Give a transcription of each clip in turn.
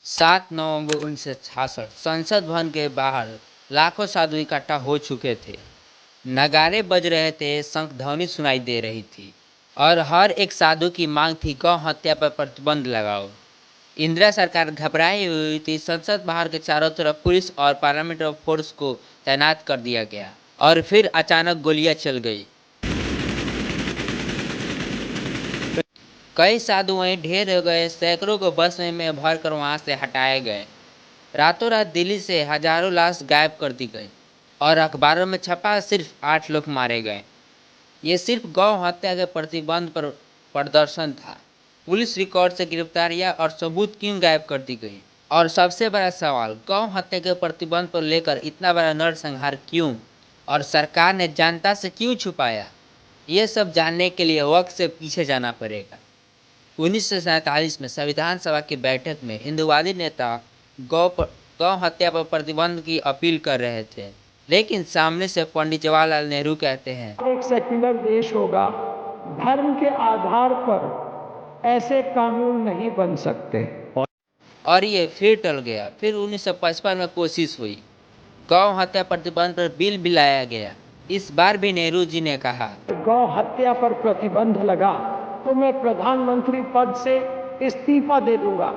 7 नवंबर 1966 संसद भवन के बाहर लाखों साधु इकट्ठा हो चुके थे। नगाड़े बज रहे थे, शंख ध्वनि सुनाई दे रही थी और हर एक साधु की मांग थी गौ हत्या पर प्रतिबंध लगाओ। इंदिरा सरकार घबराई हुई थी। संसद बाहर के चारों तरफ पुलिस और पार्लियामेंट्री फोर्स को तैनात कर दिया गया और फिर अचानक गोलियां चल गई। कई साधु वहीं ढेर हो गए, सैकड़ों को बस में भरकर वहां से हटाए गए। रातों रात दिल्ली से हजारों लाश गायब कर दी गई और अखबारों में छपा सिर्फ 8 लोग मारे गए। ये सिर्फ गौ हत्या के प्रतिबंध पर प्रदर्शन था। पुलिस रिकॉर्ड से गिरफ्तारियां और सबूत क्यों गायब कर दी गई? और सबसे बड़ा सवाल, गौ हत्या के प्रतिबंध को लेकर इतना बड़ा नरसंहार क्यों और सरकार ने जनता से क्यों छुपाया? ये सब जानने के लिए वक्त से पीछे जाना पड़ेगा। 1947 में संविधान सभा की बैठक में हिंदुवादी नेता गौ हत्या पर प्रतिबंध की अपील कर रहे थे, लेकिन सामने से पंडित जवाहरलाल नेहरू कहते हैं, एक सेक्युलर देश होगा, धर्म के आधार पर ऐसे कानून नहीं बन सकते। और ये फिर टल गया। फिर 1955 में कोशिश हुई, गौ हत्या प्रतिबंध पर बिल भी लाया गया। इस बार भी नेहरू जी ने कहा, गौ हत्या पर प्रतिबंध लगा तो मैं प्रधानमंत्री पद से इस्तीफा दे दूंगा।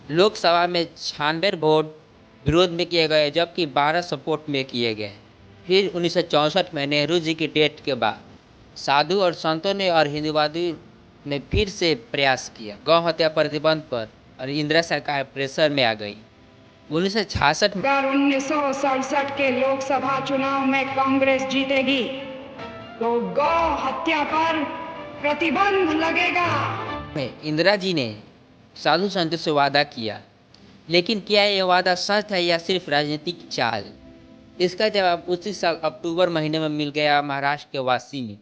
लोकसभा में 96 वोट विरोध में किए गए, जबकि 12 सपोर्ट में किए गए। फिर 1964 में नेहरू जी की डेथ के बाद साधु और संतों ने और हिंदुवादी ने फिर से प्रयास किया गौ हत्या प्रतिबंध पर और इंदिरा सरकार प्रेशर में आ गई। 1966 में अगर 1967 के लोकसभा चुनाव में कांग्रेस जीतेगी तो गौ हत्या पर प्रतिबंध लगेगा। इंदिरा जी ने साधु संतों से वादा किया, लेकिन क्या यह वादा सच है या सिर्फ राजनीतिक चाल? इसका जवाब उसी साल अक्टूबर महीने में मिल गया महाराष्ट्र के वासी में,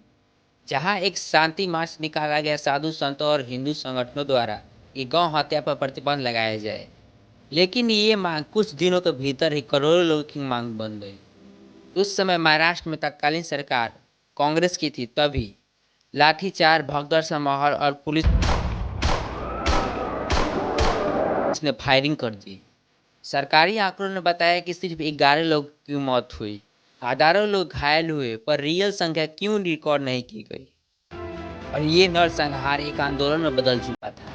जहां एक शांति मार्च निकाला गया साधु संतों और हिंदू संगठनों द्वारा कि गौ हत्या पर प्रतिबंध लगाया जाए। लेकिन ये मांग कुछ दिनों के भीतर ही करोड़ों लोगों की मांग बन गई। उस समय महाराष्ट्र में तत्कालीन सरकार कांग्रेस की थी। तभी लाठीचार्ज, भगदड़ सा माहौल और पुलिस ने फायरिंग कर दी। सरकारी आंकड़ों ने बताया कि सिर्फ 11 लोग की मौत हुई, हजारों लोग घायल हुए, पर रियल संख्या क्यों रिकॉर्ड नहीं की गई? और ये नरसंहार एक आंदोलन में बदल चुका था,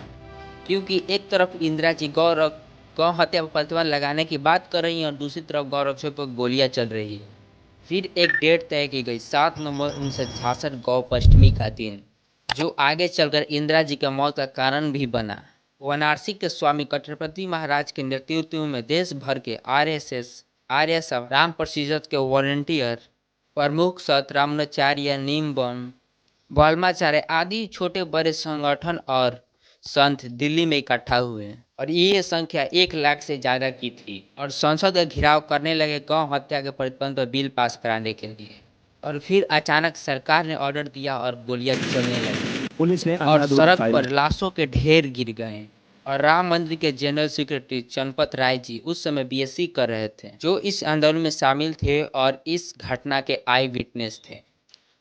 क्योंकि एक तरफ इंदिरा जी गौ हत्या पर प्रतिबंध लगाने की बात कर रही हैं और दूसरी तरफ गौरक्षकों पर गोलियां चल रही है। फिर एक डेट तय की गई, 7 नवंबर 1966 गौपाष्टमी का दिन, जो आगे चलकर इंदिरा जी की मौत का कारण भी बना। वाराणसी के स्वामी कट्टरपति महाराज के नेतृत्व में देश भर के आरएसएस, आर्य राम परिषद के वॉलंटियर, प्रमुख संत रामानुजाचार्य, नीमबम, बल्माचार्य आदि छोटे बड़े संगठन और संत दिल्ली में इकट्ठा हुए और ये संख्या 1 लाख से ज्यादा की थी और संसद का घेराव करने लगे गौ हत्या के प्रतिबंध पर बिल पास कराने के लिए। और फिर अचानक सरकार ने ऑर्डर दिया और गोलियां चलने लगी। पुलिस ने और सड़क पर लाशों के ढेर गिर गए और राम मंदिर के जनरल सेक्रेटरी चंपत राय जी उस समय बीएससी कर रहे थे, जो इस आंदोलन में शामिल थे और इस घटना के आई विटनेस थे।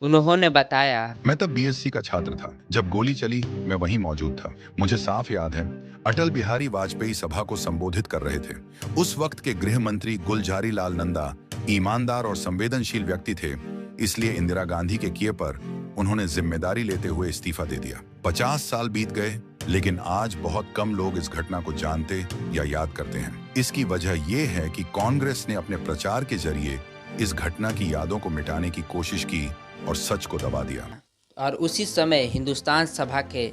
उन्होंने बताया, मैं तब बीएससी का छात्र था जब गोली चली। मैं वहीं मौजूद था। मुझे साफ याद है, अटल बिहारी वाजपेयी सभा को संबोधित कर रहे थे। उस वक्त के गृह मंत्री गुलजारी लाल नंदा ईमानदार और संवेदनशील व्यक्ति थे, इसलिए इंदिरा गांधी के किए पर उन्होंने जिम्मेदारी लेते हुए इस्तीफा दे दिया। 50 साल बीत गए, लेकिन आज बहुत कम लोग इस घटना को जानते या याद करते हैं। इसकी वजह यह है कि कांग्रेस ने अपने प्रचार के जरिए इस घटना की यादों को मिटाने की कोशिश की और सच को दबा दिया। और उसी समय हिंदुस्तान सभा के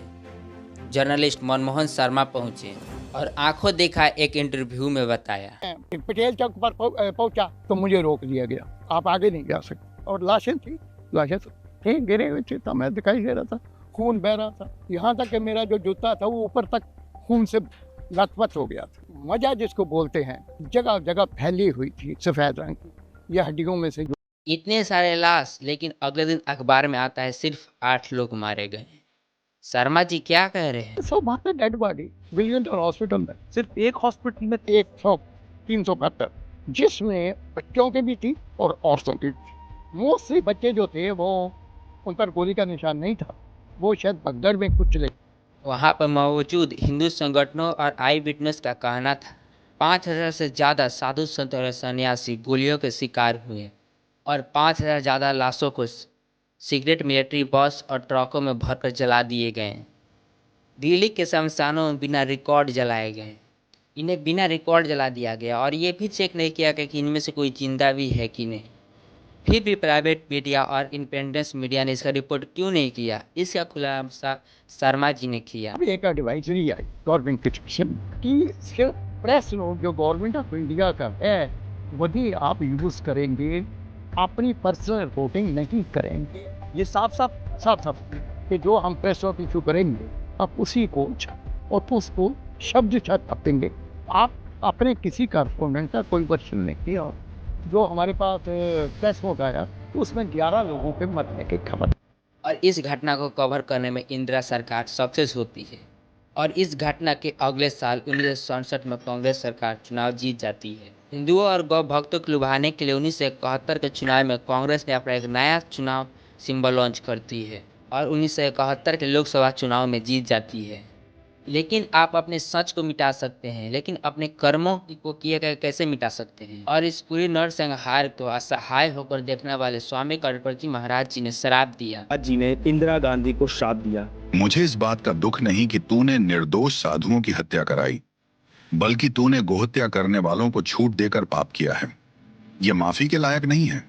जर्नलिस्ट मनमोहन शर्मा पहुंचे और आंखों देखा एक इंटरव्यू में बताया, पटेल चौक पर पहुंचा तो मुझे रोक दिया गया, आप आगे नहीं जा सकते। और लाशें थे गिरे हुए थे, मैं दिखाई दे रहा था, खून बह रहा था, यहाँ तक कि मेरा जो जूता था वो ऊपर तक खून से लथपथ हो गया था। मजा जिसको बोलते हैं, जगह जगह फैली हुई थी सफेद रंग की, यह हड्डियों में से। इतने सारे लाश, लेकिन अगले दिन अखबार में आता है सिर्फ 8 लोग मारे गए। शर्मा जी क्या कह रहे हैं? सब वहाँ पे डेड बॉडी विलियमटन हॉस्पिटल में, सिर्फ एक हॉस्पिटल में 372, जिसमें बच्चों की भी थी और औरतों की भी। मोस्टली बच्चे जो थे वो, उन पर गोली का निशान नहीं था, वो शायद भगदड़ में कुचले, वहां पर मौजूद हिंदू संगठनों और आई विटनेस का कहना था 5,000 से ज़्यादा साधु संत और सन्यासी गोलियों के शिकार हुए और 5,000 ज़्यादा लाशों को सीक्रेट मिलिट्री बस और ट्रकों में भरकर जला दिए गए। दिल्ली के शमशानों में बिना रिकॉर्ड जलाए गए। इन्हें बिना रिकॉर्ड जला दिया गया और ये भी चेक नहीं किया गया कि इनमें से कोई जिंदा भी है कि नहीं। फिर भी प्राइवेट मीडिया और इंडिपेंडेंस मीडिया ने इसका रिपोर्ट क्यों नहीं किया? इसका खुलासा शर्मा जी ने किया। अब एक एडवाइजरी आई गवर्नमेंट की तरफ से कि सिर्फ प्रेस लोग जो गवर्नमेंट ऑफ इंडिया का है वही आप यूज करेंगे, अपनी पर्सनल रिपोर्टिंग नहीं करेंगे। ये साफ साफ कि जो हम प्रेस ऑफ इशू करेंगे आप उसी को और उसको शब्द छापेंगे। आप अपने किसी कॉरेस्पोंडेंट का कोई वर्षन नहीं किया। जो हमारे पास प्रेस हो गया उसमें 11 लोगों के मरने की खबर। और इस घटना को कवर करने में इंदिरा सरकार सक्सेस होती है और इस घटना के अगले साल 1967 में कांग्रेस सरकार चुनाव जीत जाती है। हिंदुओं और गौ भक्तों को लुभाने के लिए 1971 के चुनाव में कांग्रेस ने अपना एक नया चुनाव सिंबल लॉन्च करती है और 1971 के लोकसभा चुनाव में जीत जाती है। लेकिन आप अपने सच को मिटा सकते हैं, लेकिन अपने कर्मों को किए गए कैसे मिटा सकते हैं? और इस पूरी नरसंहार को असहाय होकर देखने वाले स्वामी गणपति महाराज जी ने श्राप दिया। जी ने इंदिरा गांधी को श्राप दिया। मुझे इस बात का दुख नहीं कि तूने निर्दोष साधुओं की हत्या कराई, बल्कि तूने गोहत्या करने वालों को छूट देकर पाप किया है। यह माफी के लायक नहीं है।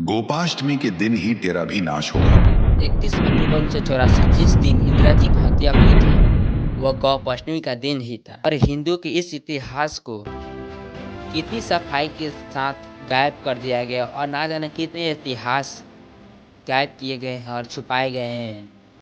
गोपाष्टमी के दिन ही तेरा भी नाश होगा। 31 अक्टूबर 1984 जिस दिन इंदिरा जी की हत्या हुई थी वह गौपाष्टमी का दिन ही था। और हिंदू के इस इतिहास को कितनी सफाई के साथ गायब कर दिया गया और ना जाने कितने इतिहास गायब किए गए हैं और छुपाए गए हैं।